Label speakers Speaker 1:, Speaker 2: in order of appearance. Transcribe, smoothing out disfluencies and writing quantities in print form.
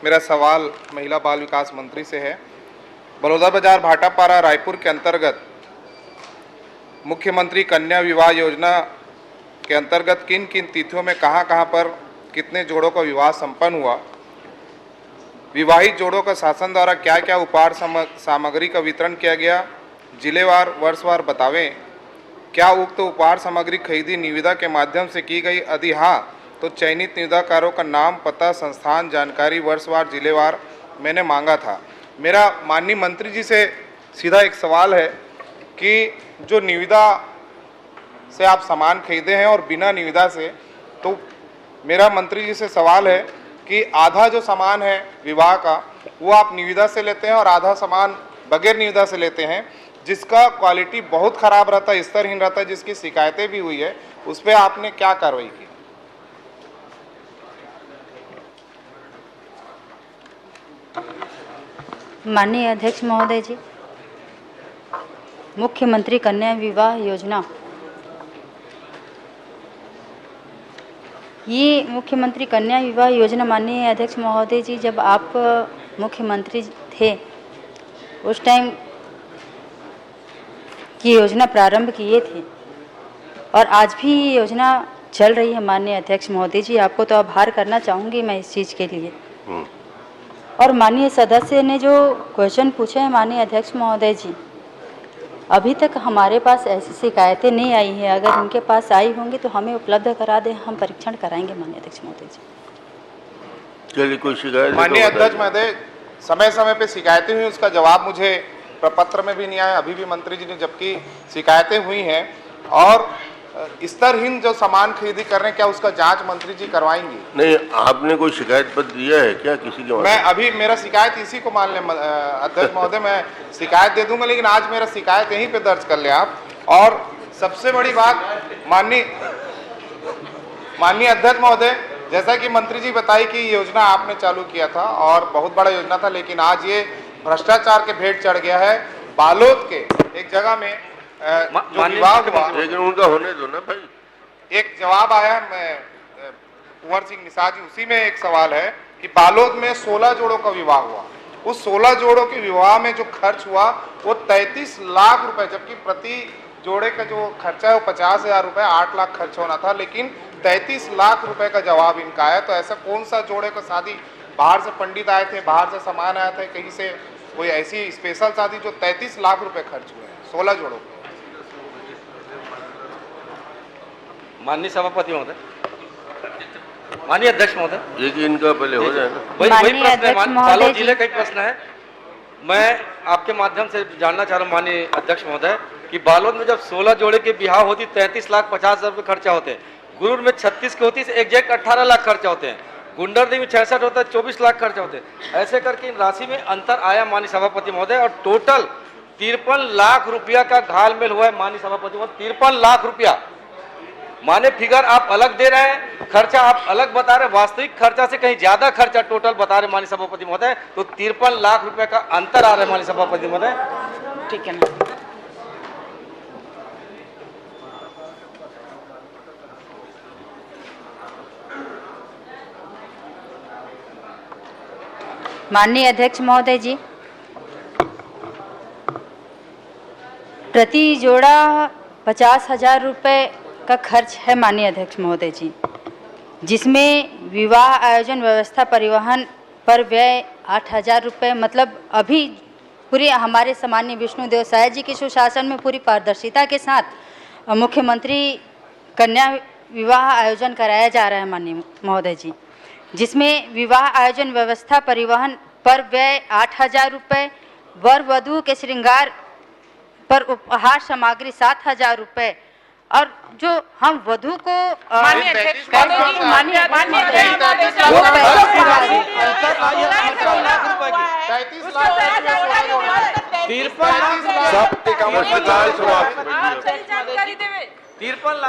Speaker 1: मेरा सवाल महिला बाल विकास मंत्री से है। बलौदा बाजार भाटापारा रायपुर के अंतर्गत मुख्यमंत्री कन्या विवाह योजना के अंतर्गत किन किन तिथियों में कहां पर कितने जोड़ों का विवाह संपन्न हुआ, विवाहित जोड़ों का शासन द्वारा क्या क्या उपहार सामग्री का वितरण किया गया, जिलेवार वर्षवार बतावें। क्या उक्त उपहार सामग्री खरीदी निविदा के माध्यम से की गई? यदि हाँ तो चयनित निविदाकारों का नाम, पता, संस्थान, जानकारी वर्षवार जिलेवार मैंने मांगा था। मेरा माननीय मंत्री जी से सीधा एक सवाल है कि जो निविदा से आप सामान खरीदे हैं और बिना निविदा से, तो मेरा मंत्री जी से सवाल है कि आधा जो सामान है विवाह का वो आप निविदा से लेते हैं और आधा सामान बगैर निविदा से लेते हैं, जिसका क्वालिटी बहुत ख़राब रहता है, स्तरहीन रहता है, जिसकी शिकायतें भी हुई है। उस पर आपने क्या कार्रवाई की?
Speaker 2: माननीय अध्यक्ष महोदय जी, मुख्यमंत्री कन्या विवाह योजना, ये मुख्यमंत्री कन्या विवाह योजना माननीय अध्यक्ष महोदय जी, जब आप मुख्यमंत्री थे उस टाइम की योजना प्रारंभ किए थे और आज भी ये योजना चल रही है। माननीय अध्यक्ष महोदय जी, आपको तो आभार करना चाहूँगी मैं इस चीज़ के लिए। और माननीय सदस्य ने जो क्वेश्चन पूछे हैं माननीय अध्यक्ष महोदय जी, अभी तक हमारे पास ऐसी शिकायतें नहीं आई हैं। अगर उनके पास आई होंगी तो हमें उपलब्ध करा दें, हम परीक्षण कराएंगे माननीय अध्यक्ष महोदय जी।
Speaker 3: चलिए, कोई शिकायत?
Speaker 1: माननीय अध्यक्ष महोदय, समय समय पे शिकायतें हुई, उसका जवाब मुझे प्रपत्र में भी नहीं आया। अभी भी मंत्री जी ने, जबकि शिकायतें हुई हैं और स्तरहीन जो सामान खरीदी कर रहे हैं, क्या उसका जांच मंत्री जी करवाएंगे?
Speaker 3: नहीं, आपने कोई शिकायत पत्र दिया है क्या किसी के?
Speaker 1: मैं अभी मेरा शिकायत इसी को मान लें अध्यक्ष महोदय, मैं शिकायत दे दूंगा, लेकिन आज मेरा शिकायत यहीं पे दर्ज कर ले आप। और सबसे बड़ी बात माननीय अध्यक्ष महोदय, जैसा कि मंत्री जी बताई कि योजना आपने चालू किया था और बहुत बड़ा योजना था, लेकिन आज ये भ्रष्टाचार के भेंट चढ़ गया है। बालोद के एक जगह में जो विवाह हुआ,
Speaker 3: लेकिन उनका होने दो ना भाई।
Speaker 1: एक जवाब आया कुंवर सिंह निषाद जी, उसी में एक सवाल है कि बालोद में 16 जोड़ों का विवाह हुआ। उस 16 जोड़ों के विवाह में जो खर्च हुआ वो 33 लाख रुपए, जबकि प्रति जोड़े का जो खर्चा है वो 50,000 रुपए, 8 लाख खर्च होना था, लेकिन 33 लाख रुपए का जवाब इनका आया। तो ऐसा कौन सा जोड़े का शादी, बाहर से पंडित आए थे, बाहर से सामान आया था, कहीं से कोई ऐसी स्पेशल शादी जो 33 लाख रुपए खर्च हुए हैं 16 जोड़ों के?
Speaker 4: माननीय सभापति महोदय, माननीय अध्यक्ष महोदय,
Speaker 3: ये कि इनका पहले हो जाए ना।
Speaker 4: वही प्रश्न है, बालोद जिले का ही प्रश्न है। मैं आपके माध्यम से जानना चाह रहा हूँ माननीय अध्यक्ष महोदय कि बालोद में जब 16 जोड़े की ब्याह होती 33,50,000 रुपये खर्चा होते हैं, गुरूर में 36 की होती है, एग्जैक्ट 18 लाख खर्चा होते हैं, गुंडरदी में 66 होता है, 24 लाख खर्चा होते हैं। ऐसे करके इन राशि में अंतर आया माननीय सभापति महोदय, और टोटल 53 लाख रुपया का घालमेल हुआ है माननीय सभापति महोदय। 53 लाख रुपया माने फिगर आप अलग दे रहे हैं, खर्चा आप अलग बता रहे हैं, वास्तविक खर्चा से कहीं ज्यादा खर्चा टोटल बता रहे माननीय सभापति महोदय। तो 53 लाख रुपए का अंतर आ रहा है माननीय सभापति महोदय।
Speaker 2: ठीक है ना। माननीय अध्यक्ष महोदय जी, प्रति जोड़ा 50,000 रुपये का खर्च है माननीय अध्यक्ष महोदय जी, जिसमें विवाह आयोजन व्यवस्था परिवहन पर व्यय 8,000 रुपये। मतलब अभी पूरी हमारे सामान्य विष्णुदेव साय जी के सुशासन में पूरी पारदर्शिता के साथ मुख्यमंत्री कन्या विवाह आयोजन कराया जा रहा है माननीय महोदय जी, जिसमें विवाह आयोजन व्यवस्था परिवहन पर व्यय 8,000 रुपये, वर वधू के श्रृंगार पर उपहार सामग्री 7,000 रुपये, और जो हम वधु को
Speaker 1: माननीय अध्यक्ष महोदय,
Speaker 4: तिरपन